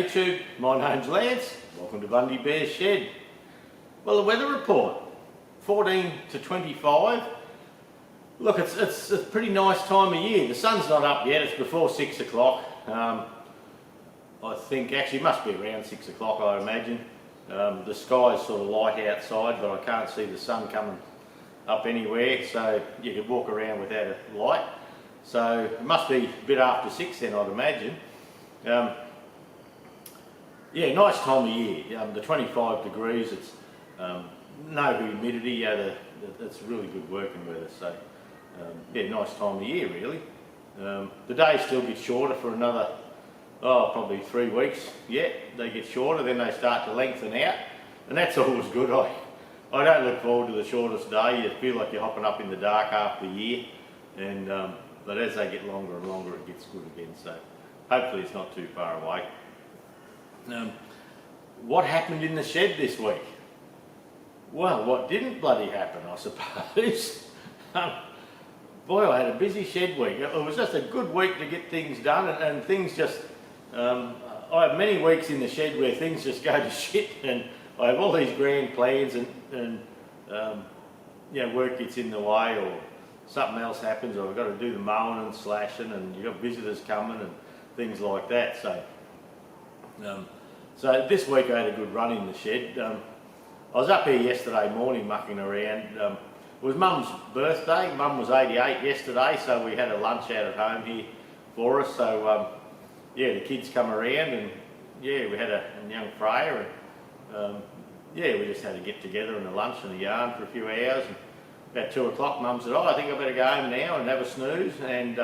G'day YouTube, my name's Lance, welcome to Bundy Bear's Shed. Well, the weather report, 14 to 25. Look, it's a pretty nice time of year. The sun's not up yet, it's before 6 o'clock. I think, actually it must be around 6 o'clock I imagine. The sky's sort of light outside, but I can't see the sun coming up anywhere, so you could walk around without a light. So it must be a bit after 6 then, I'd imagine. Yeah, nice time of year. The 25 degrees, it's no humidity, it's really good working weather. So yeah, nice time of year really. The days still get shorter for another, probably 3 weeks yet. They get shorter, then they start to lengthen out, and that's always good. I don't look forward to the shortest day. You feel like you're hopping up in the dark half the year, and but as they get longer and longer, it gets good again. So hopefully it's not too far away. What happened in the shed this week? Well, what didn't bloody happen, I suppose. Boy, I had a busy shed week. It was just a good week to get things done, and things just... I have many weeks in the shed where things just go to shit, and I have all these grand plans, and you know, work gets in the way, or something else happens, or I've got to do the mowing and slashing, and you've got visitors coming and things like that. So this week I had a good run in the shed. I was up here yesterday morning mucking around. It was Mum's birthday. Mum was 88 yesterday, so we had a lunch out at home here for us. So yeah, the kids come around, and yeah, we had a young Freya, and yeah, we just had to get together and a lunch and a yarn for a few hours. And about 2 o'clock, Mum said, I think I better go home now and have a snooze. And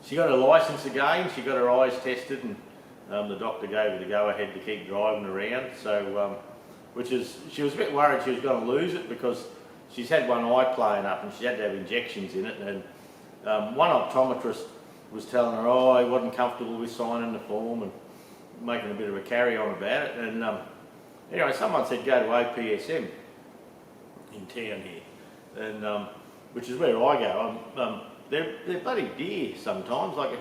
she got her licence again. She got her eyes tested, and the doctor gave her the go-ahead to keep driving around. So, she was a bit worried she was going to lose it, because she's had one eye playing up and she had to have injections in it. And one optometrist was telling her, he wasn't comfortable with signing the form and making a bit of a carry-on about it. And anyway, someone said go to OPSM in town here, and which is where I go. They're bloody dear sometimes. Like,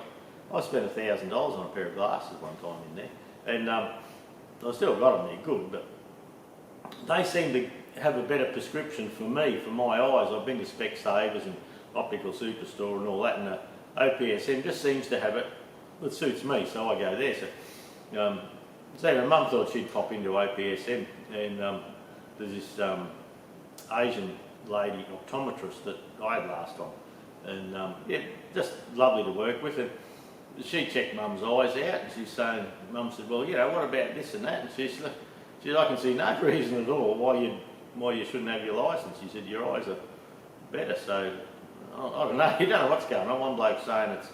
I spent $1,000 on a pair of glasses one time in there, and I still got them. They're good, but they seem to have a better prescription for me, for my eyes. I've been to Specsavers and Optical Superstore and all that, and OPSM just seems to have it that suits me, so I go there. So my mum thought she'd pop into OPSM, and there's this Asian lady optometrist that I had last time, and yeah, just lovely to work with. And she checked Mum's eyes out, and she's saying, Mum said, well, you know, what about this and that? And she said, I can see no reason at all why you shouldn't have your licence. She said, your eyes are better. So I don't know, you don't know what's going on. One bloke saying it's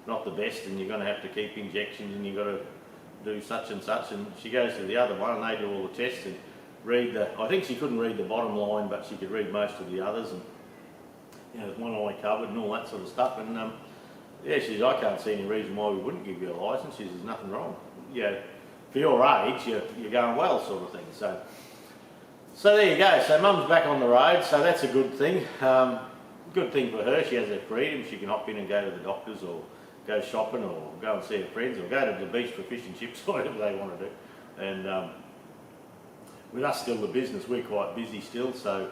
not the best, and you're going to have to keep injections, and you've got to do such and such. And she goes to the other one, and they do all the tests and read I think she couldn't read the bottom line, but she could read most of the others, and you know, one eye covered and all that sort of stuff. And yeah, she says, I can't see any reason why we wouldn't give you a licence. She says, there's nothing wrong. Yeah, for your age, you're going well, sort of thing. So there you go. So Mum's back on the road, so that's a good thing. Good thing for her. She has her freedom. She can hop in and go to the doctors, or go shopping, or go and see her friends, or go to the beach for fish and chips, whatever they want to do. And with us still the business, we're quite busy still, so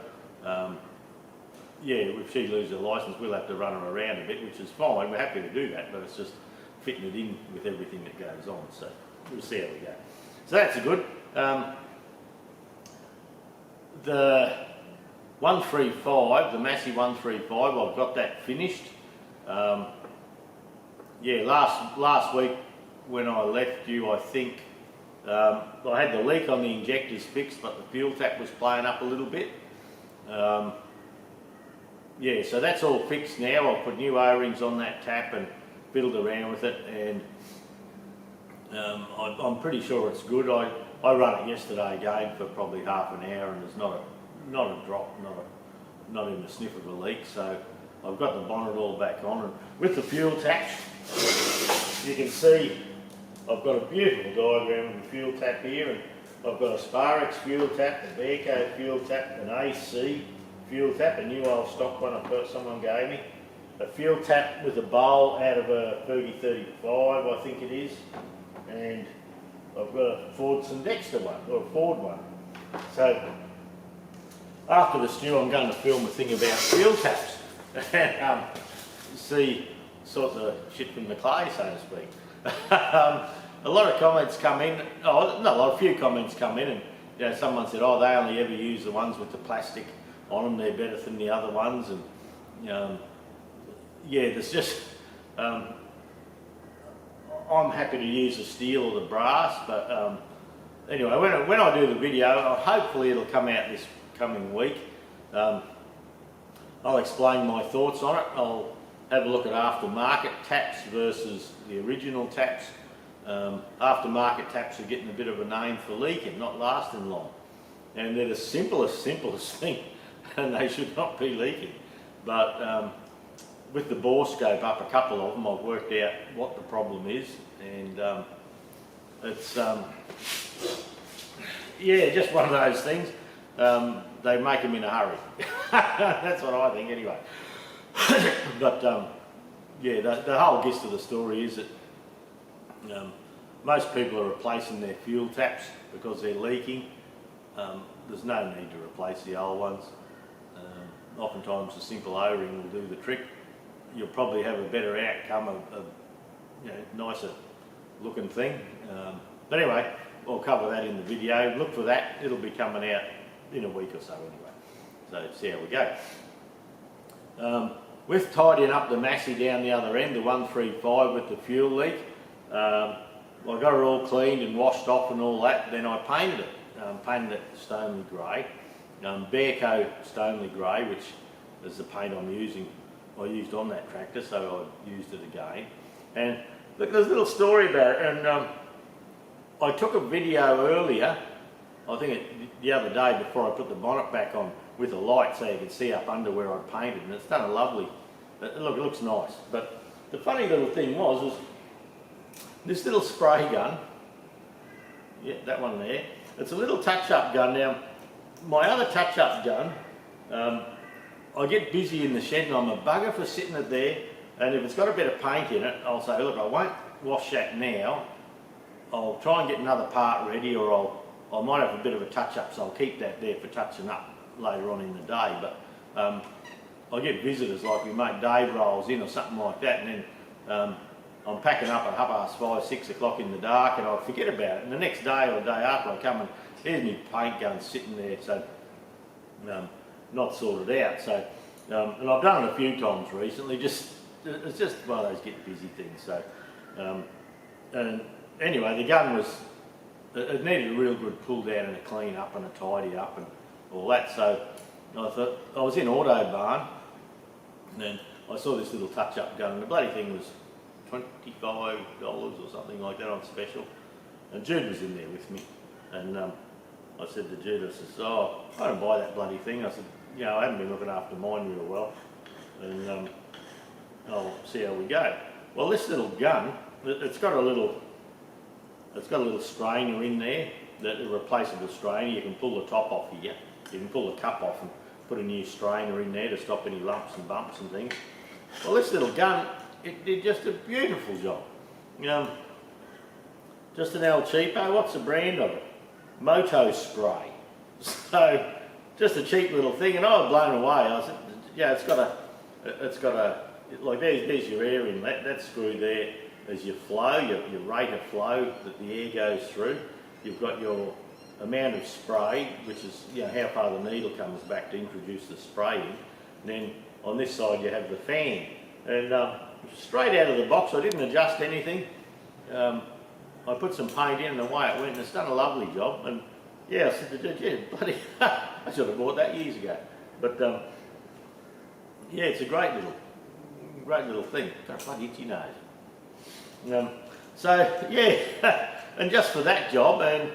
yeah, if she loses her licence, we'll have to run her around a bit, which is fine. We're happy to do that, but it's just fitting it in with everything that goes on. So we'll see how we go. So that's good. The 135, the Massey 135, I've got that finished. Yeah, last week when I left you, I think I had the leak on the injectors fixed, but the fuel tap was playing up a little bit. Yeah, so that's all fixed now. I'll put new O-rings on that tap and fiddled around with it, and I'm pretty sure it's good. I run it yesterday again for probably half an hour, and there's not a drop, not even a sniff of a leak. So I've got the bonnet all back on, and with the fuel tap, you can see I've got a beautiful diagram of the fuel tap here, and I've got a Sparex fuel tap, a Bearco fuel tap, an AC fuel tap, a new old stock one someone gave me, a fuel tap with a bowl out of a 3035, I think it is, and I've got a Ford Dexter one, or a Ford one. So after the stew, I'm going to film a thing about fuel taps and see sort the shit from the clay, so to speak. A lot of comments come in, a few comments come in, and you know, someone said, oh, they only ever use the ones with the plastic on them, they're better than the other ones, and yeah, there's just, I'm happy to use the steel or the brass, but anyway, when I do the video, hopefully it'll come out this coming week. I'll explain my thoughts on it. I'll have a look at aftermarket taps versus the original taps. Aftermarket taps are getting a bit of a name for leaking, not lasting long. And they're the simplest thing, and they should not be leaking. But with the bore scope up, a couple of them, I've worked out what the problem is, and it's yeah, just one of those things. They make them in a hurry. That's what I think anyway. But yeah, the whole gist of the story is that most people are replacing their fuel taps because they're leaking. There's no need to replace the old ones. Oftentimes a simple O-ring will do the trick. You'll probably have a better outcome, you know, nicer looking thing. But anyway, I'll cover that in the video. Look for that. It'll be coming out in a week or so anyway. So see how we go. With tidying up the Massey down the other end, the 135 with the fuel leak, I got it all cleaned and washed off and all that. Then I painted it. Painted it Stonely Grey. Bearco Stonely Grey, which is the paint I'm using. I used on that tractor, so I used it again. And look, there's a little story about it. And I took a video earlier, I think the other day before I put the bonnet back on, with a light so you could see up under where I painted, and it's done a lovely, look, it looks nice. But the funny little thing was this little spray gun, yeah, that one there, it's a little touch-up gun. Now, my other touch-up gun, I get busy in the shed and I'm a bugger for sitting it there, and if it's got a bit of paint in it, I'll say, look, I won't wash that now, I'll try and get another part ready, or I might have a bit of a touch-up, so I'll keep that there for touching up later on in the day. But I get visitors, like we make Dave rolls in or something like that, and then I'm packing up at 5:30, 6 o'clock in the dark, and I forget about it. And the next day or the day after, I come and there's my paint gun sitting there, so not sorted out. So, and I've done it a few times recently. It's just one of those get busy things. So, and anyway, the gun it needed a real good pull down and a clean up and a tidy up and all that. So I thought, I was in Autobarn, and then I saw this little touch-up gun, and the bloody thing was $25 or something like that on special. And Jude was in there with me, and I said to Jude, I said, oh, I don't buy that bloody thing. I said, you know, I haven't been looking after mine real well, and I'll see how we go. Well, this little gun, it's got a little strainer in there, a replaceable strainer. You can pull the top off here. You can pull the cup off and put a new strainer in there to stop any lumps and bumps and things. Well, this little gun, it did just a beautiful job. Just an El Cheapo. What's the brand of it? Moto Spray. So, just a cheap little thing, and I was blown away. I said, yeah, it's got a, like there's your air inlet. That screw there is your flow, your rate of flow that the air goes through. You've got your amount of spray, which is, you know, how far the needle comes back to introduce the spray in. And then on this side you have the fan. And straight out of the box, I didn't adjust anything. I put some paint in and away it went, and it's done a lovely job. And yeah, I said to Jude, yeah, bloody, I should have bought that years ago. But yeah, it's a great little thing. Got a bloody itchy nose. So yeah, and just for that job, and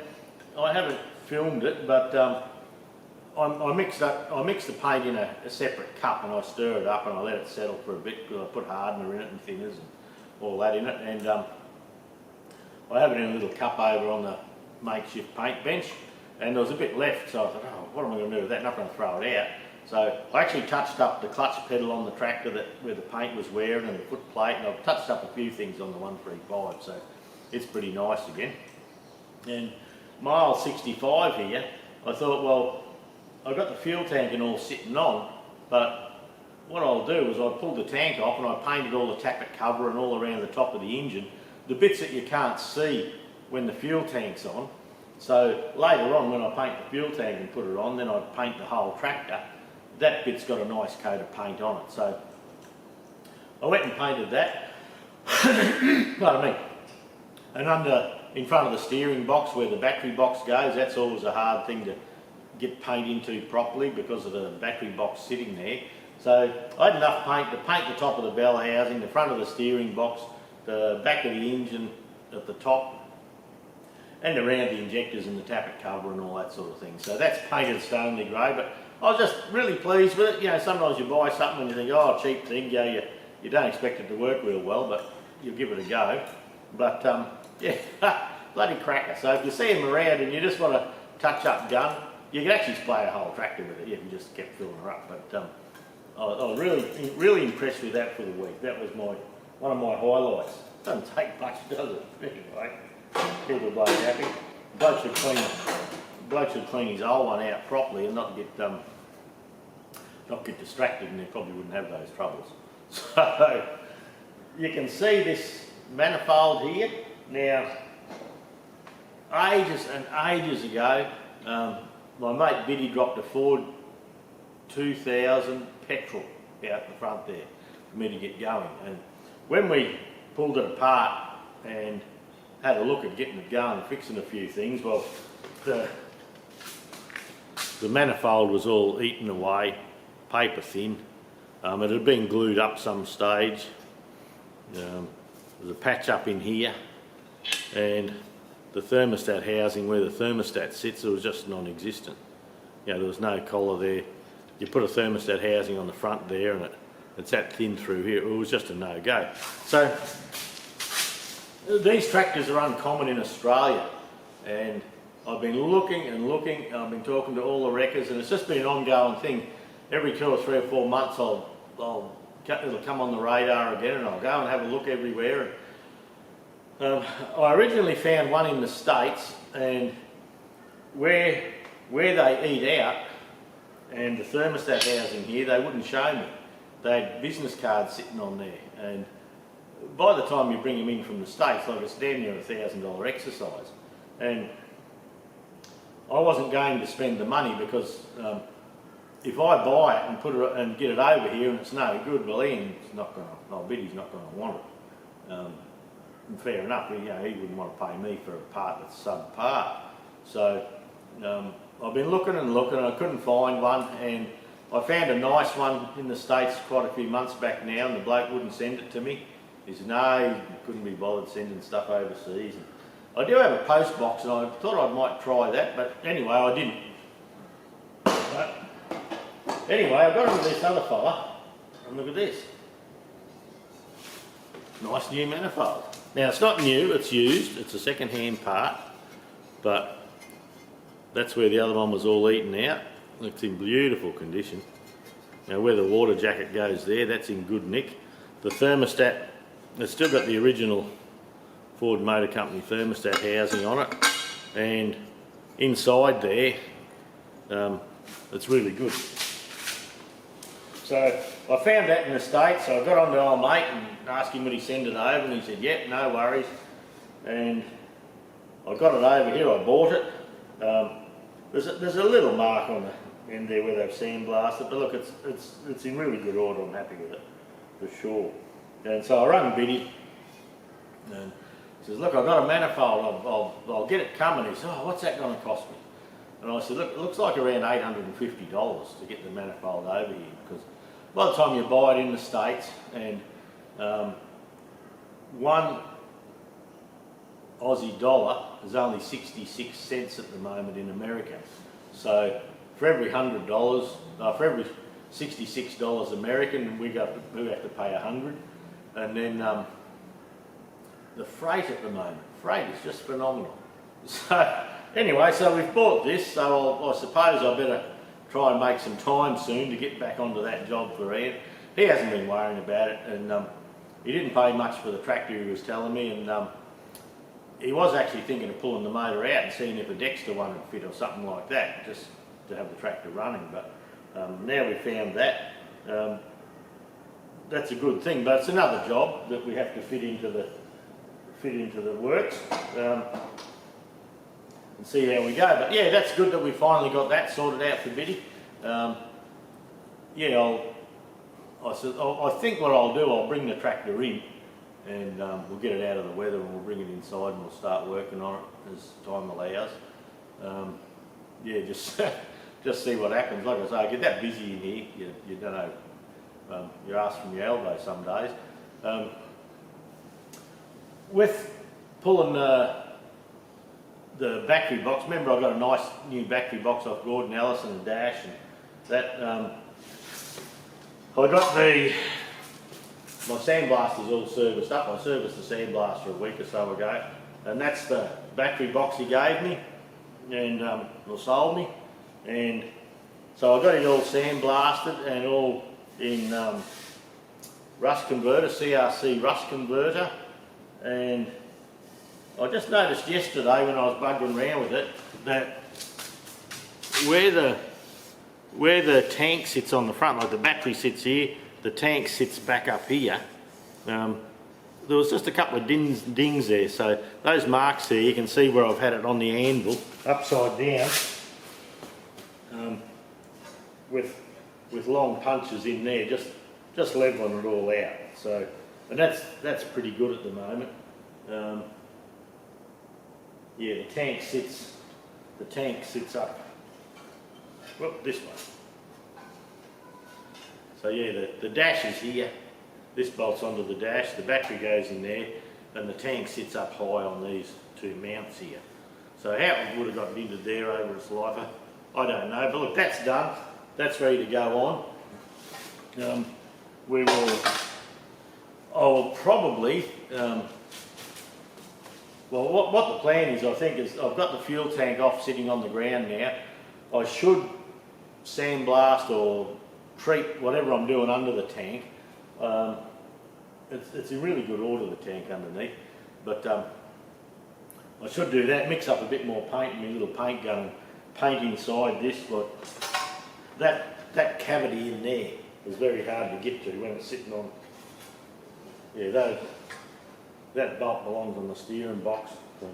I haven't filmed it, but I mix the paint in a separate cup, and I stir it up and I let it settle for a bit, because I put hardener in it and thinners and all that in it, and I have it in a little cup over on the makeshift paint bench, and there was a bit left, so I thought, oh, what am I going to do with that? Not going to throw it out. So I actually touched up the clutch pedal on the tractor where the paint was wearing, and the foot plate, and I've touched up a few things on the 135. So it's pretty nice again. And my old 65 here, I thought, well, I've got the fuel tank and all sitting on, but what I'll do is I'll pull the tank off and I painted all the tappet cover and all around the top of the engine, the bits that you can't see when the fuel tank's on. So later on when I paint the fuel tank and put it on, then I paint the whole tractor. That bit's got a nice coat of paint on it. So I went and painted that. Pardon me. And in front of the steering box where the battery box goes, that's always a hard thing to get paint into properly because of the battery box sitting there. So I had enough paint to paint the top of the bell housing, the front of the steering box, the back of the engine at the top, and around the injectors and the tappet cover and all that sort of thing. So that's painted Stanley grey, but I was just really pleased with it. You know, sometimes you buy something and you think, oh, cheap thing, yeah, you don't expect it to work real well, but you give it a go. But yeah, bloody cracker. So if you see them around and you just want a touch-up gun, you can actually spray a whole tractor with it. You can just keep filling her up. But I was really impressed with that for the week. That was one of my highlights. Doesn't take much, does it? Anyway, keep the bloke happy. Bloke should clean his old one out properly and not get distracted, and he probably wouldn't have those troubles. So you can see this manifold here. Now, ages and ages ago, my mate Biddy dropped a Ford 2000 petrol out the front there for me to get going. And when we pulled it apart and had a look at getting it going and fixing a few things, well, the manifold was all eaten away, paper thin. It had been glued up some stage. There's a patch up in here, and the thermostat housing where the thermostat sits, it was just non-existent. You know, there was no collar there. You put a thermostat housing on the front there and it's that thin through here. It was just a no-go. So these tractors are uncommon in Australia, and I've been looking and looking, and I've been talking to all the wreckers, and it's just been an ongoing thing. Every 2 or 3 or 4 months it'll come on the radar again, and I'll go and have a look everywhere. I originally found one in the States, and where they eat out, and the thermostat housing here, they wouldn't show me. They had business cards sitting on there, and by the time you bring them in from the States, like, it's damn near $1,000 exercise. And I wasn't going to spend the money because if I buy it and put it and get it over here and it's no good, well, Biddy's not going to want it. And fair enough, you know, he wouldn't want to pay me for a part that's subpar. So I've been looking and looking, and I couldn't find one, and I found a nice one in the States quite a few months back now, and the bloke wouldn't send it to me. He said no, he couldn't be bothered sending stuff overseas. And I do have a post box, and I thought I might try that, but anyway, I didn't. But anyway, I got into this other fella, and look at this. Nice new manifold. Now, it's not new, it's used, it's a second-hand part, but that's where the other one was all eaten out. It's in beautiful condition. Now, where the water jacket goes there, that's in good nick. The thermostat, it's still got the original Ford Motor Company thermostat housing on it, and inside there, it's really good. So I found that in the States, so I got on to old mate and asked him would he send it over, and he said, yep, no worries. And I got it over here, I bought it. There's a little mark on the end there where they've sandblasted, but look, it's in really good order. I'm happy with it, for sure. And so I rang Biddy, and he says, look, I've got a manifold, I'll get it coming. He said, oh, what's that going to cost me? And I said, look, it looks like around $850 to get the manifold over here, because by the time you buy it in the States, and one Aussie dollar is only 66 cents at the moment in America. So for every $100, for every $66 American, we have to pay 100. And then the freight at the moment, freight is just phenomenal. So anyway, so we've bought this, so I suppose I better try and make some time soon to get back onto that job for Ian. He hasn't been worrying about it, and he didn't pay much for the tractor, he was telling me, and he was actually thinking of pulling the motor out and seeing if a Dexter one would fit or something like that, just to have the tractor running. But now we found that. That's a good thing, but it's another job that we have to fit into the works and see how we go. But yeah, that's good that we finally got that sorted out for Biddy. Yeah, I think what I'll do, I'll bring the tractor in and we'll get it out of the weather and we'll bring it inside and we'll start working on it as time allows. Yeah, just see what happens. Like I say, I get that busy in here, you don't know. You're asked from your elbow some days. With pulling the battery box, remember I got a nice new battery box off Gordon Allison and Dash, and that I got my sandblaster's all serviced up. I serviced the sandblaster a week or so ago, and that's the battery box he gave me and or sold me, and so I got it all sandblasted and all in rust converter, CRC rust converter. And I just noticed yesterday when I was bugging around with it that where the tank sits on the front, like the battery sits here, the tank sits back up here. There was just a couple of dings there, so those marks there, you can see where I've had it on the anvil upside down with long punches in there, just leveling it all out. So, and that's pretty good at the moment. Yeah, the tank sits up, whoop, this way. So yeah, the dash is here. This bolts onto the dash. The battery goes in there, and the tank sits up high on these two mounts here. So how it would have gotten into there over its life, I don't know. But look, that's done. That's ready to go on. I'll probably, well, what the plan is, I think, is I've got the fuel tank off sitting on the ground now. I should sandblast or treat whatever I'm doing under the tank. It's in really good order, the tank underneath, but I should do that, mix up a bit more paint in my little paint gun and paint inside this. Look, that cavity in there is very hard to get to when it's sitting on. Yeah, that bolt belongs on the steering box. So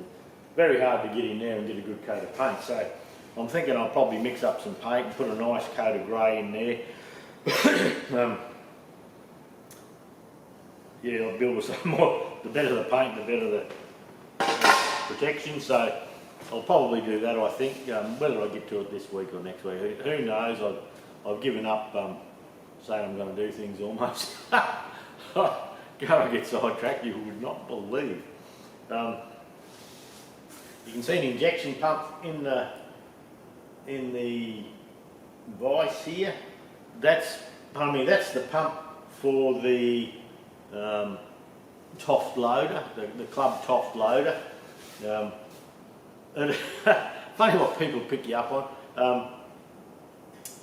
very hard to get in there and get a good coat of paint. So I'm thinking I'll probably mix up some paint and put a nice coat of grey in there. Yeah, I'll build with some more. The better the paint, the better the protection. So I'll probably do that, I think. Whether I get to it this week or next week, who knows? I've given up saying I'm going to do things almost. Go and get sidetracked, you would not believe. You can see an injection pump in the vise here. That's the pump for the Toft loader, the club Toft loader. And funny what people pick you up on.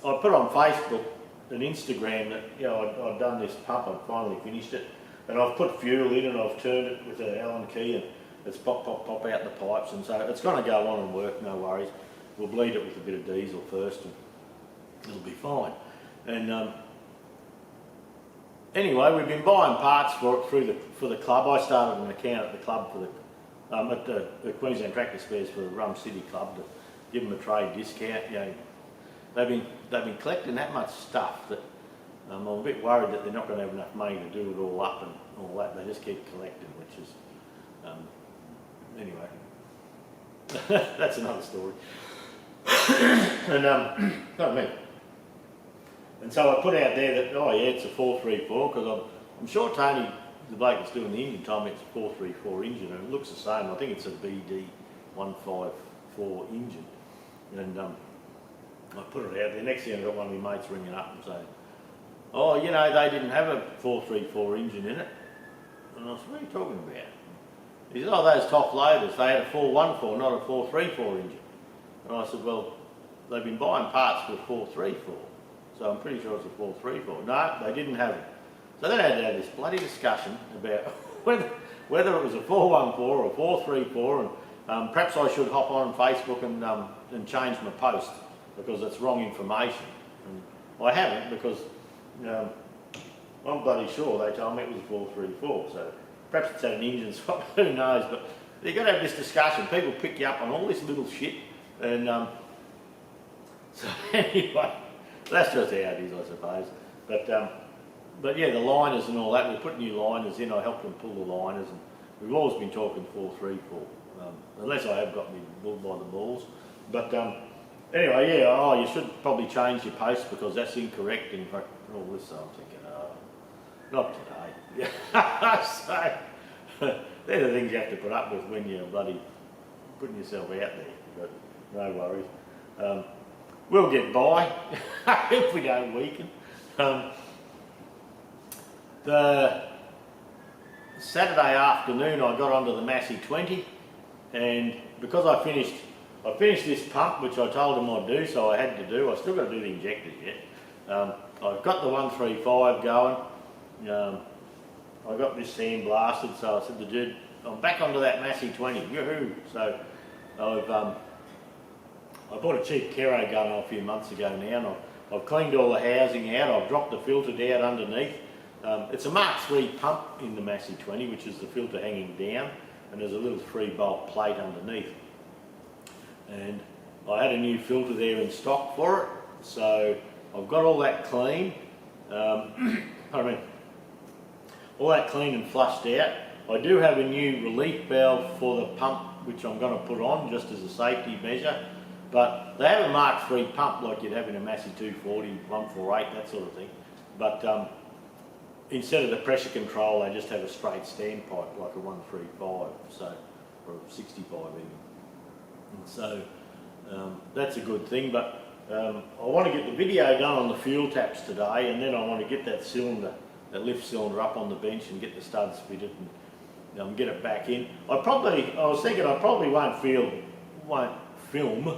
I put on Facebook and Instagram that I'd done this pump, I'd finally finished it, and I've put fuel in and I've turned it with an Allen key and it's pop out the pipes, and so it's going to go on and work, no worries. We'll bleed it with a bit of diesel first and it'll be fine. And anyway, we've been buying parts for it for the club. I started an account at the club for at the Queensland Tractor Spares for the Rum City Club to give them a trade discount. They've been collecting that much stuff that I'm a bit worried that they're not going to have enough money to do it all up and all that. They just keep collecting, which is anyway. That's another story. And not me. And so I put out there that it's a 434 because I'm sure Tony, the bloke that's doing the engine, told me it's a 434 engine and it looks the same. I think it's a BD 154 engine. And I put it out there. Next thing I got one of my mates ringing up and saying, they didn't have a 434 engine in it. And I said, what are you talking about? He said, those top loaders, they had a 414, not a 434 engine. And I said, well, they've been buying parts for a 434. So I'm pretty sure it's a 434. No, they didn't have it. So then I had to have this bloody discussion about whether it was a 414 or a 434, and perhaps I should hop on Facebook and change my post, because it's wrong information. And I haven't, because I'm bloody sure they told me it was a 434, so perhaps it's at an engine swap, who knows, but you've got to have this discussion. People pick you up on all this little shit, and so anyway, that's just how it is, I suppose. But yeah, the liners and all that, we put new liners in, I helped them pull the liners, and we've always been talking 434, unless I have got me bulled by the balls. But anyway, yeah, you should probably change your post, because that's incorrect, and all this, so I'm thinking, not today. So, they're the things you have to put up with when you're bloody putting yourself out there, but no worries. We'll get by if we don't weaken. The Saturday afternoon I got onto the Massey 20, and because I finished this pump, which I told them I'd do, so I had to do. I still got to do the injectors yet. I've got the 135 going. I got this sand blasted, so I said to Jude, I'm back onto that Massey 20, yoo-hoo! So I bought a cheap Kero gun a few months ago now, and I've cleaned all the housing out. I've dropped the filter down underneath. It's a Mark III pump in the Massey 20, which is the filter hanging down, and there's a little 3-bolt plate underneath. And I had a new filter there in stock for it, so I've got all that clean. All that clean and flushed out. I do have a new relief valve for the pump, which I'm going to put on just as a safety measure. But they have a Mark III pump like you'd have in a Massey 240, 148, that sort of thing. But instead of the pressure control, they just have a straight standpipe like a 135, so, or a 65 even. And so that's a good thing. But I want to get the video done on the fuel taps today, and then I want to get that cylinder, that lift cylinder, up on the bench and get the studs fitted and get it back in. I was thinking I probably won't film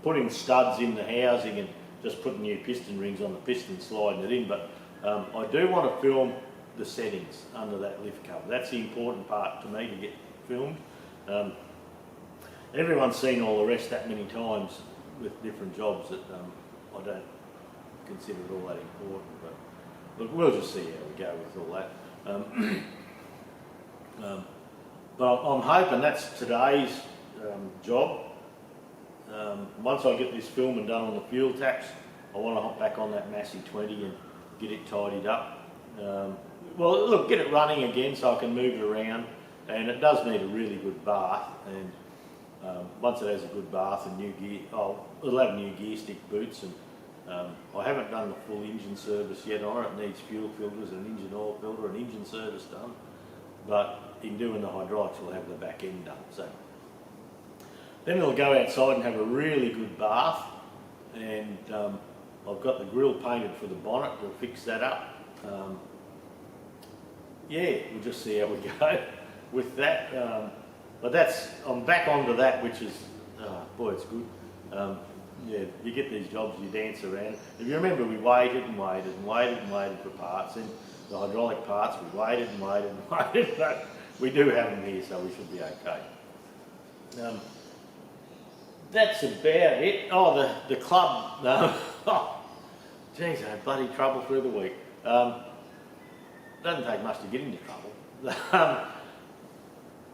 putting studs in the housing and just putting new piston rings on the piston, sliding it in, but I do want to film the settings under that lift cover. That's the important part to me to get filmed. Everyone's seen all the rest that many times with different jobs that I don't consider it all that important, but look, we'll just see how we go with all that. But I'm hoping that's today's job. Once I get this filming done on the fuel taps, I want to hop back on that Massey 20 and get it tidied up. Well, look, get it running again so I can move it around, and it does need a really good bath, and once it has a good bath and new gear, it'll have new gear stick boots, and I haven't done the full engine service yet on it. It needs fuel filters, an engine oil filter, an engine service done, but in doing the hydraulics we'll have the back end done. So then we'll go outside and have a really good bath, and I've got the grill painted for the bonnet. We'll fix that up. Yeah, we'll just see how we go with that. But I'm back onto that, which is, boy, it's good. Yeah, you get these jobs, you dance around. If you remember, we waited and waited and waited and waited for parts. And the hydraulic parts, we waited and waited and waited, but we do have them here, so we should be okay. That's about it. Oh, the club. Oh, geez, I had bloody trouble through the week. Doesn't take much to get into trouble.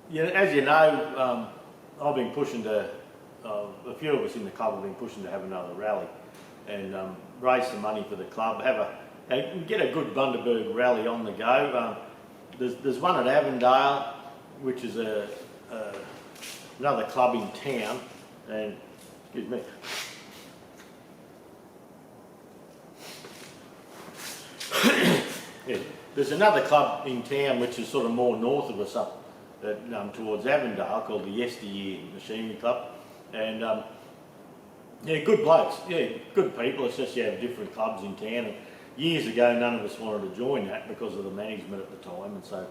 Yeah, as you know, I've been pushing to, a few of us in the club have been pushing to have another rally and raise some money for the club, and get a good Bundaberg rally on the go. There's one at Avondale, which is another club in town, and excuse me. Yeah, there's another club in town which is sort of more north of us up towards Avondale, called the Yesteryear Machinery Club, and yeah, good blokes, yeah, good people. It's just you have different clubs in town, and years ago none of us wanted to join that because of the management at the time, and so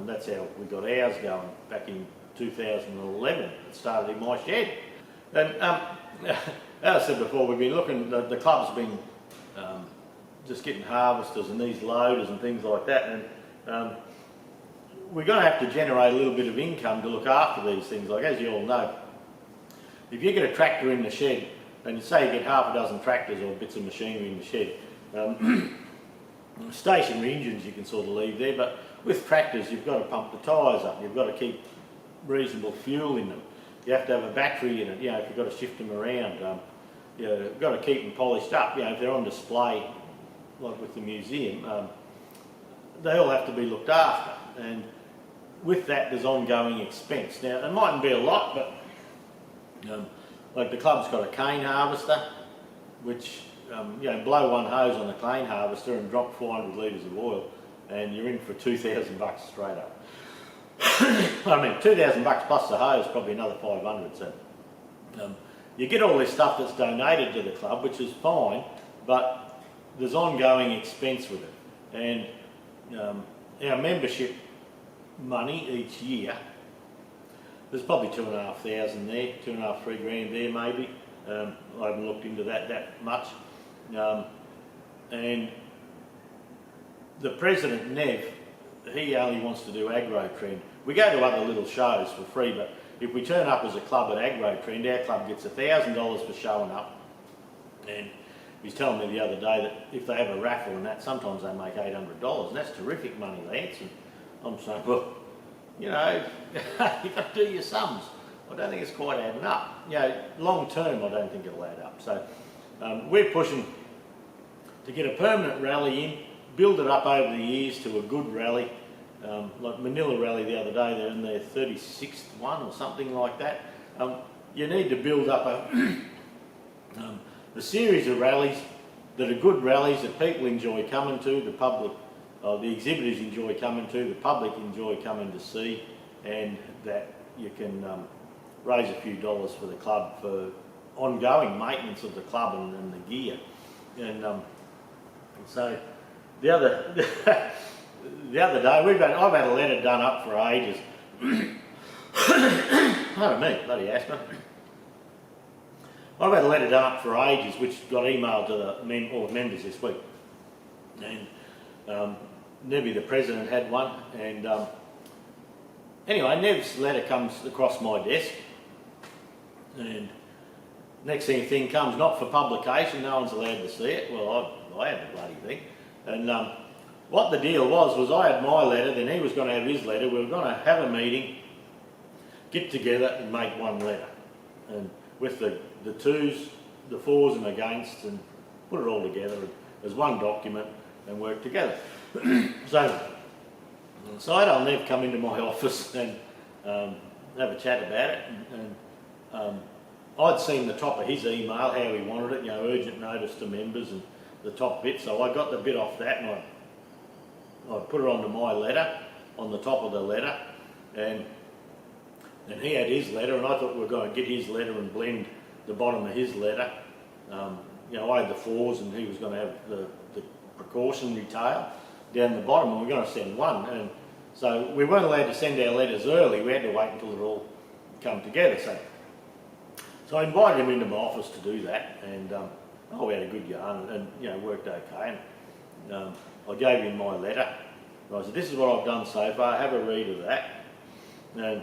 that's how we got ours going back in 2011. It started in my shed, and as I said before, we've been looking, the club's been just getting harvesters and these loaders and things like that, and we're going to have to generate a little bit of income to look after these things. Like, as you all know, if you get a tractor in the shed, and say you get half a dozen tractors or bits of machinery in the shed, stationary engines you can sort of leave there, but with tractors you've got to pump the tyres up, you've got to keep reasonable fuel in them, you have to have a battery in it, you know, if you've got to shift them around, you've got to keep them polished up, you know, if they're on display, like with the museum, they all have to be looked after, and with that there's ongoing expense. Now, it mightn't be a lot, but like the club's got a cane harvester, which you know, blow one hose on the cane harvester and drop 400 litres of oil, and you're in for $2,000 straight up. I mean, $2,000 plus the hose, probably another 500. So you get all this stuff that's donated to the club, which is fine, but there's ongoing expense with it, and our membership money each year, there's probably 2,500 there, 2.5, 3 grand there maybe. I haven't looked into that much. And the president, Nev, he only wants to do Agro Trend. We go to other little shows for free, but if we turn up as a club at Agro Trend, our club gets $1,000 for showing up. And he's telling me the other day that if they have a raffle and that, sometimes they make $800. And that's terrific money, Lance. And I'm saying, well, you know, you've got to do your sums. I don't think it's quite adding up. You know, long term, I don't think it'll add up. So we're pushing to get a permanent rally in, build it up over the years to a good rally. Like Manila Rally the other day, they're in their 36th one or something like that. You need to build up a series of rallies that are good rallies that people enjoy coming to, the public, the exhibitors enjoy coming to, the public enjoy coming to see, and that you can raise a few dollars for the club for ongoing maintenance of the club and the gear. And so the other day, I've had a letter done up for ages. Pardon me, bloody asthma. I've had a letter done up for ages, which got emailed to all the members this week. And Nevy, the president, had one. And anyway, Nev's letter comes across my desk. And next thing comes, not for publication, no one's allowed to see it. Well, I had the bloody thing. And what the deal was I had my letter, then he was going to have his letter. We were going to have a meeting, get together and make one letter. And with the twos, the fours and against, and put it all together as one document and work together. So I'll never come into my office and have a chat about it. And I'd seen the top of his email, how he wanted it, you know, urgent notice to members and the top bit. So I got the bit off that and I put it onto my letter, on the top of the letter, and he had his letter, and I thought we were going to get his letter and blend the bottom of his letter. You know, I had the fours and he was going to have the precautionary tail down the bottom, and we were going to send one. And so we weren't allowed to send our letters early, we had to wait until it all come together. So I invited him into my office to do that, and we had a good yarn, and you know, worked okay. And I gave him my letter, and I said, this is what I've done so far, have a read of that. And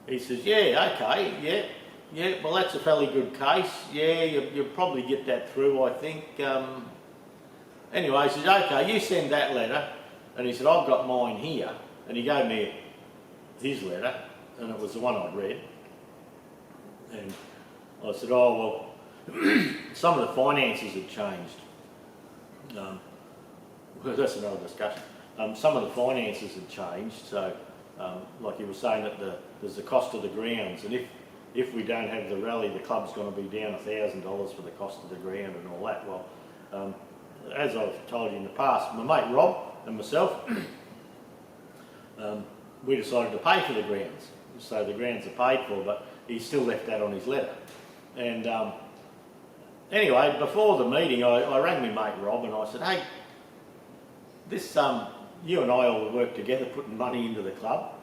he says, yeah, okay, yeah, well that's a fairly good case, yeah, you'll probably get that through, I think. Anyway, he says, okay, you send that letter, and he said, I've got mine here, and he gave me his letter, and it was the one I'd read. And I said, oh, well, some of the finances had changed. Well, that's another discussion. Some of the finances had changed, so like he was saying that there's the cost of the grounds, and if we don't have the rally, the club's going to be down $1,000 for the cost of the ground and all that. Well, as I've told you in the past, my mate Rob and myself, we decided to pay for the grounds. So the grounds are paid for, but he still left that on his letter. And anyway, before the meeting, I rang my mate Rob and I said, hey, this you and I all work together putting money into the club,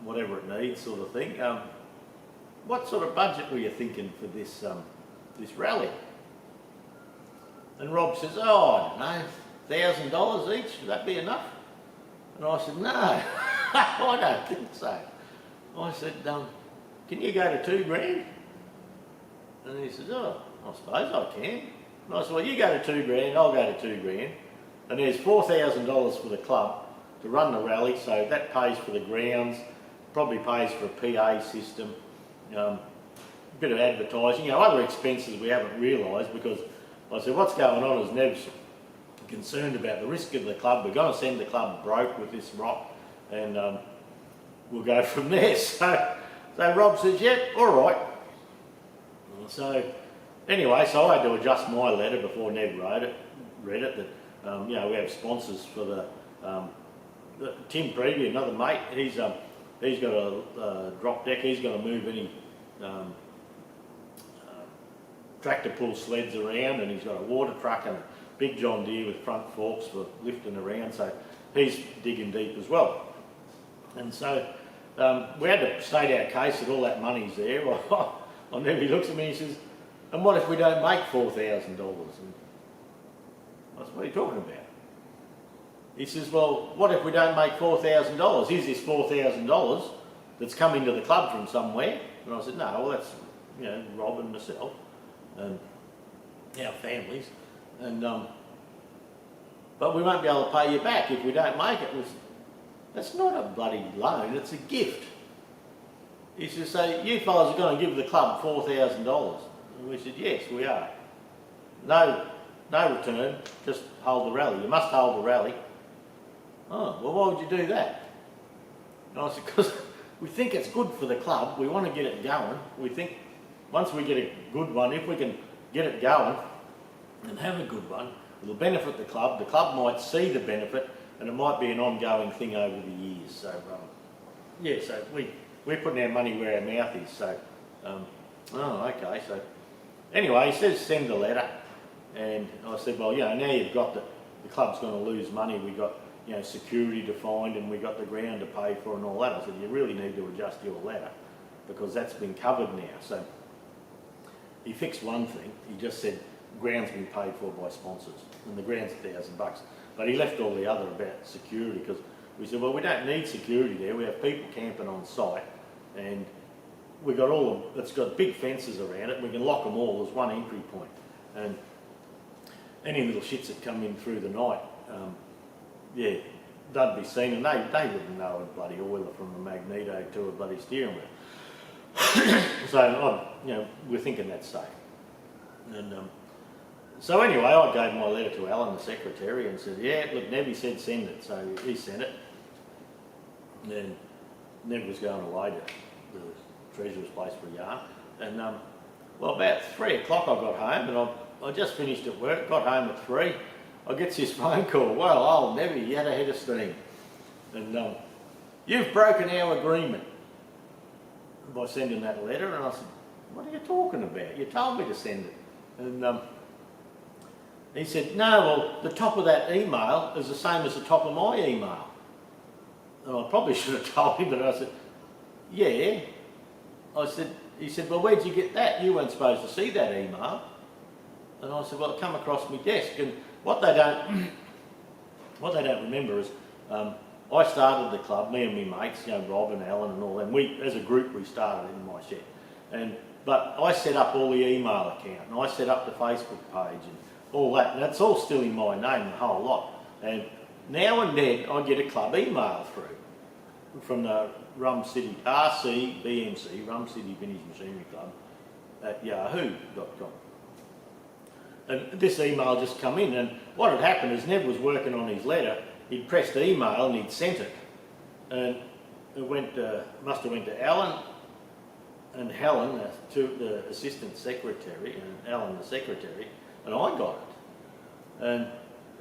whatever it needs, sort of thing. What sort of budget were you thinking for this rally? And Rob says, oh, I don't know, $1,000 each, would that be enough? And I said, no, I don't think so. I said, can you go to $2,000? And he says, oh, I suppose I can. And I said, well, you go to $2,000, I'll go to $2,000. And there's $4,000 for the club to run the rally, so that pays for the grounds, probably pays for a PA system, a bit of advertising, other expenses we haven't realised, because I said, what's going on is Nev's concerned about the risk of the club. We're going to send the club broke with this rock, and we'll go from there. So Rob says, yeah, all right. So anyway, so I had to adjust my letter before Nev read it that we have sponsors for the Tim Preview, another mate. He's got a drop deck. He's going to move any tractor pull sleds around, and he's got a water truck and a big John Deere with front forks for lifting around. So he's digging deep as well. And so we had to state our case that all that money's there. And then he looks at me and he says, and what if we don't make $4,000? And I said, what are you talking about? He says, well, what if we don't make $4,000? Is this $4,000 that's come into the club from somewhere? And I said, no, well, that's, Rob and myself and our families. And but we won't be able to pay you back if we don't make it. That's not a bloody loan, it's a gift. He says, so you fellas are going to give the club $4,000? And we said, yes, we are. No return, just hold the rally. You must hold the rally. Oh, well, why would you do that? And I said, because we think it's good for the club. We want to get it going. We think once we get a good one, if we can get it going and have a good one, it'll benefit the club. The club might see the benefit, and it might be an ongoing thing over the years. So, so we're putting our money where our mouth is. So, okay. So, anyway, he says send the letter, and I said, well, now you've got the club's going to lose money. We got security to find, and we got the ground to pay for, and all that. I said, you really need to adjust your letter because that's been covered now. So he fixed one thing. He just said ground's been paid for by sponsors, and the ground's $1,000. But he left all the other about security, because we said, well, we don't need security there. We have people camping on site, and we got it's got big fences around it. We can lock them all. There's one entry point, and any little shits that come in through the night, they'd be seen, and they wouldn't know a bloody oiler from a magneto to a bloody steering wheel. So we're thinking that's safe. And so anyway, I gave my letter to Alan, the secretary, and said, yeah, look, Nev said send it. So he sent it. And then Nev was going away to the treasurer's place for a yarn. And about 3 o'clock I got home, and I just finished at work, got home at 3. I get this phone call, well, old Nevy, you had a head of steam. And you've broken our agreement by sending that letter. And I said, what are you talking about? You told me to send it. And he said, no, well, the top of that email is the same as the top of my email. And I probably should have told him, but I said, yeah. He said, well, where'd you get that? You weren't supposed to see that email. And I said, well, it come across my desk. And what they don't remember is I started the club, me and my mates, Rob and Alan and all them. We, as a group, we started in my shed. But I set up all the email account, and I set up the Facebook page and all that. And that's all still in my name, the whole lot. And now and then I get a club email through from the Rum City, RCBMC, Rum City Vintage Machinery Club, at yahoo.com. And this email just come in, and what had happened is Nev was working on his letter. He'd pressed email and he'd sent it, and it must have went to Alan and Helen, the assistant secretary, and Alan the secretary, and I got it. And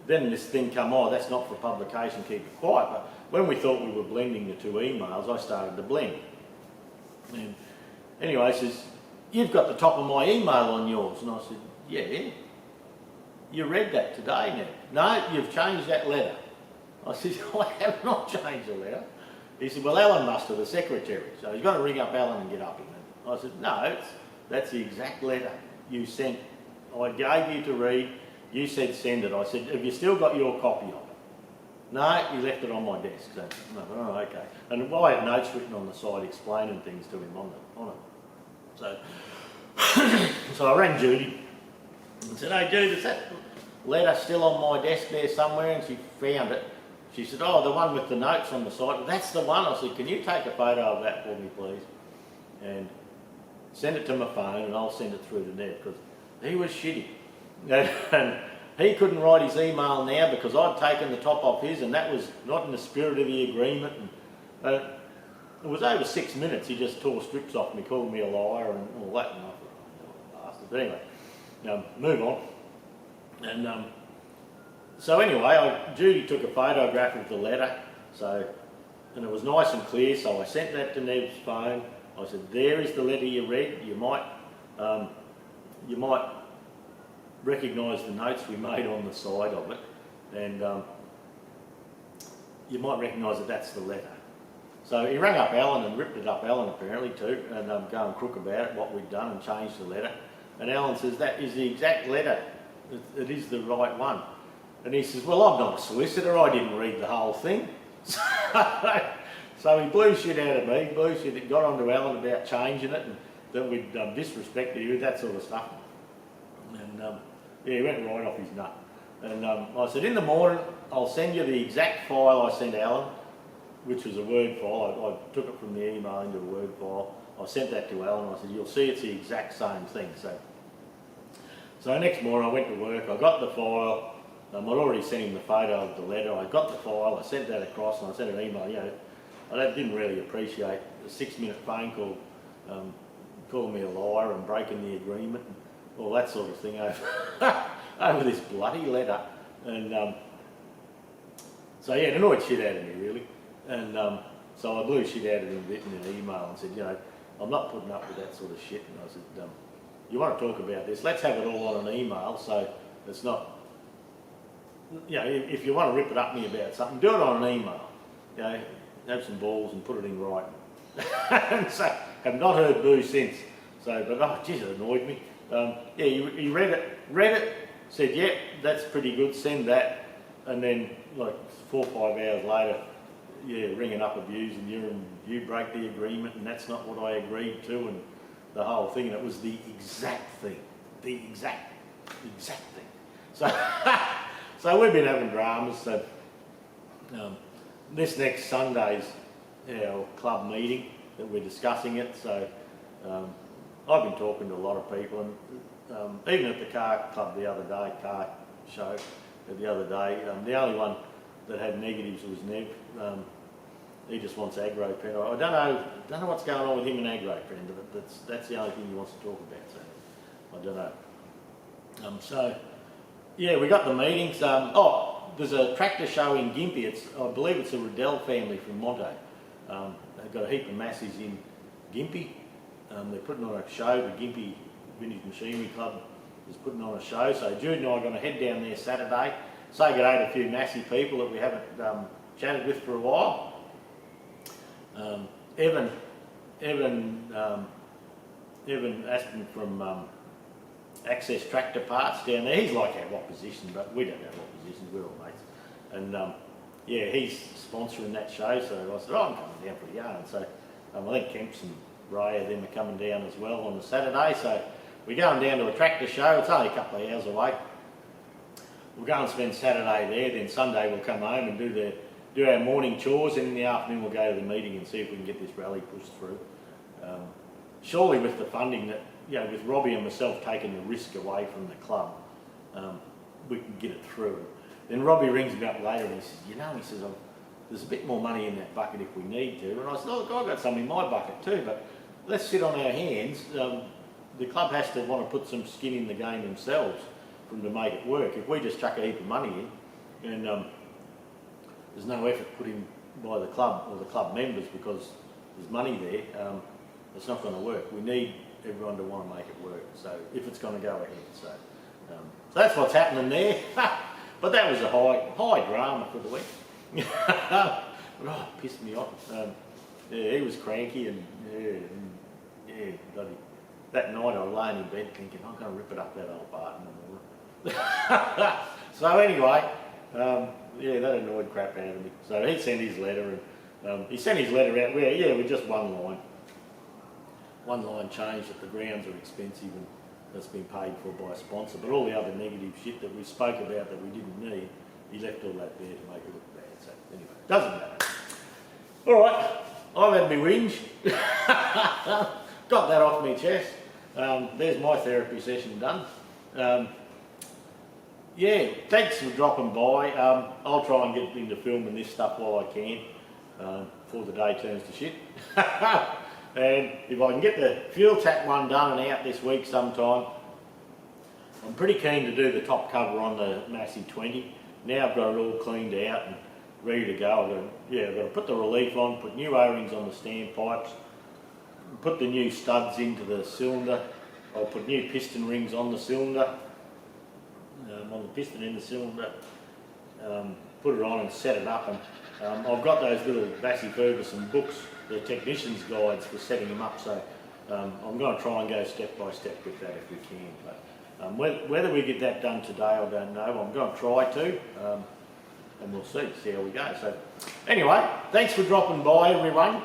then this thing come, that's not for publication, keep it quiet. But when we thought we were blending the two emails, I started to blend. And anyway, he says, you've got the top of my email on yours. And I said, yeah. You read that today now. No, you've changed that letter. I said, I have not changed the letter. He said, well, Alan must have, the secretary. So he's got to ring up Alan and get up in it. I said, no, that's the exact letter you sent. I gave you to read. You said send it. I said, have you still got your copy of it? No, he left it on my desk. So, oh, okay. And well, I had notes written on the side explaining things to him on it. So, so I rang Judy and said, "Hey Judy, is that letter still on my desk there somewhere?" And she found it. She said, "Oh, the one with the notes on the side." "That's the one." I said, "Can you take a photo of that for me, please? And send it to my phone and I'll send it through the net," because he was shitty. And he couldn't write his email now because I'd taken the top off his, and that was not in the spirit of the agreement. And, it was over 6 minutes. He just tore strips off me, called me a liar and all that. And I thought, oh, bastard. But anyway, move on. And so anyway, Judy took a photograph of the letter. And it was nice and clear. So I sent that to Nev's phone. I said, "There is the letter you read. You might recognise the notes we made on the side of it, and you might recognise that that's the letter." So he rang up Alan and ripped it up, Alan apparently too, and going crook about it, what we'd done, and changed the letter. And Alan says, "That is the exact letter. It is the right one." And he says, "Well, I'm not a solicitor. I didn't read the whole thing." So he blew shit out of me, got onto Alan about changing it, and that we'd disrespected you, that sort of stuff. And yeah, he went right off his nut. And I said, "In the morning, I'll send you the exact file I sent Alan," which was a Word file. I took it from the email into a Word file. I sent that to Alan. I said, "You'll see it's the exact same thing." So next morning, I went to work. I got the file. I'd already sent him the photo of the letter. I got the file. I sent that across, and I sent an email. I didn't really appreciate the 6-minute phone call, calling me a liar and breaking the agreement and all that sort of thing over this bloody letter. And so yeah, it annoyed shit out of me really. And so I blew shit out of him in an email and said, "I'm not putting up with that sort of shit." And I said, "You want to talk about this? Let's have it all on an email, so it's not, if you want to rip it up me about something, do it on an email. Have some balls and put it in writing." And so have not heard boo since. So, but oh jeez, it annoyed me. He read it, said, "Yeah, that's pretty good, send that," and then like 4 or 5 hours later, ringing up abusing you, and you break the agreement, and that's not what I agreed to, and the whole thing, and it was the exact thing, the exact thing. So, so we've been having dramas. So this next Sunday's our club meeting that we're discussing it. So I've been talking to a lot of people, and even at the car club the other day, car show the other day, the only one that had negatives was Nev. He just wants aggro pen. I don't know what's going on with him and aggro pen, but that's the only thing he wants to talk about. So I don't know. So yeah, we got the meetings. There's a tractor show in Gympie. I believe it's a Riddell family from Monte. They've got a heap of Masseys in Gympie. They're putting on a show. The Gympie Vintage Machinery Club is putting on a show. So Jude and I are going to head down there Saturday, say good day to a few Massey people that we haven't chatted with for a while. Evan Aston from Access Tractor Parts down there. He's like our opposition, but we don't have opposition. We're all mates. And he's sponsoring that show. So I said, I'm coming down for a yarn. So I think Kemps and Ray, them are coming down as well on the Saturday. So we're going down to a tractor show. It's only a couple of hours away. We'll go and spend Saturday there. Then Sunday we'll come home and do our morning chores, and in the afternoon we'll go to the meeting and see if we can get this rally pushed through. Surely with the funding that, with Robbie and myself taking the risk away from the club, we can get it through. Then Robbie rings me up later and he says, there's a bit more money in that bucket if we need to. And I said, look, I've got some in my bucket too, but let's sit on our hands. The club has to want to put some skin in the game themselves for them to make it work. If we just chuck a heap of money in, and there's no effort put in by the club or the club members because there's money there, it's not going to work. We need everyone to want to make it work, so if it's going to go ahead. So that's what's happening there. But that was a high drama for the week. Oh, pissed me off. He was cranky, and bloody. That night I was laying in bed thinking, I'm going to rip it up that old part in the morning. So anyway, Yeah, that annoyed crap out of me. So he sent his letter, and he sent his letter out with just one line. One line change that the grounds are expensive and that's been paid for by a sponsor, but all the other negative shit that we spoke about that we didn't need, he left all that there to make it look bad. So anyway, doesn't matter. All right, I've had my whinge. Got that off my chest. There's my therapy session done. Yeah, thanks for dropping by. I'll try and get into filming this stuff while I can before the day turns to shit. And if I can get the fuel tap one done and out this week sometime, I'm pretty keen to do the top cover on the Massey 20. Now I've got it all cleaned out and ready to go. I've got to put the relief on, put new O-rings on the standpipes, put the new studs into the cylinder. I'll put new piston rings on the cylinder, on the piston in the cylinder, put it on and set it up. And I've got those little Massey Ferguson books, the technician's guides for setting them up, so I'm going to try and go step by step with that if we can. But whether we get that done today, I don't know. I'm going to try to, and we'll see how we go. So anyway, thanks for dropping by, everyone.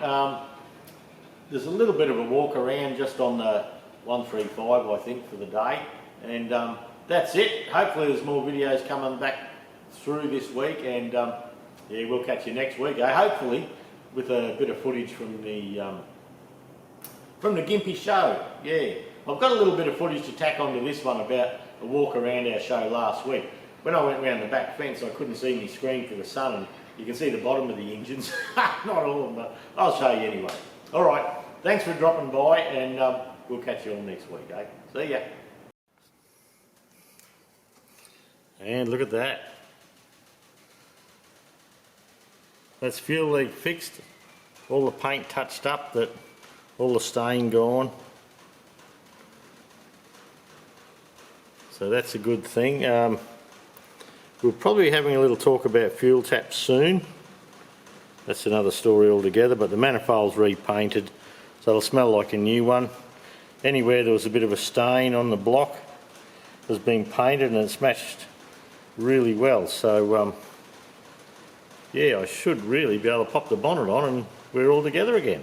There's a little bit of a walk around just on the 135, I think, for the day, and that's it. Hopefully there's more videos coming back through this week, and yeah, we'll catch you next week. Hopefully with a bit of footage from the Gympie show. Yeah, I've got a little bit of footage to tack onto this one about a walk around our show last week. When I went round the back fence, I couldn't see any screen for the sun, and you can see the bottom of the engines. Not all of them, but I'll show you anyway. All right, thanks for dropping by, and we'll catch you all next week. See ya. And look at that. That's fuel leak fixed, all the paint touched up, all the stain gone. So that's a good thing. We'll probably be having a little talk about fuel taps soon. That's another story altogether, but the manifold's repainted, so it'll smell like a new one. Anywhere there was a bit of a stain on the block has been painted and it's matched really well. So yeah, I should really be able to pop the bonnet on and we're all together again.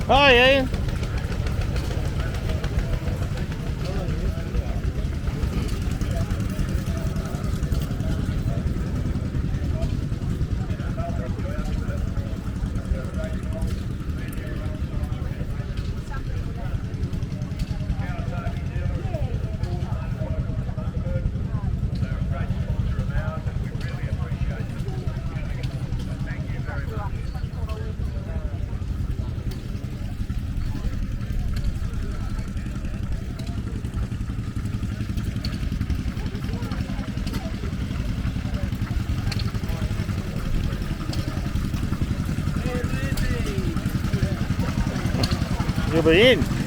Oh yeah. You'll be in.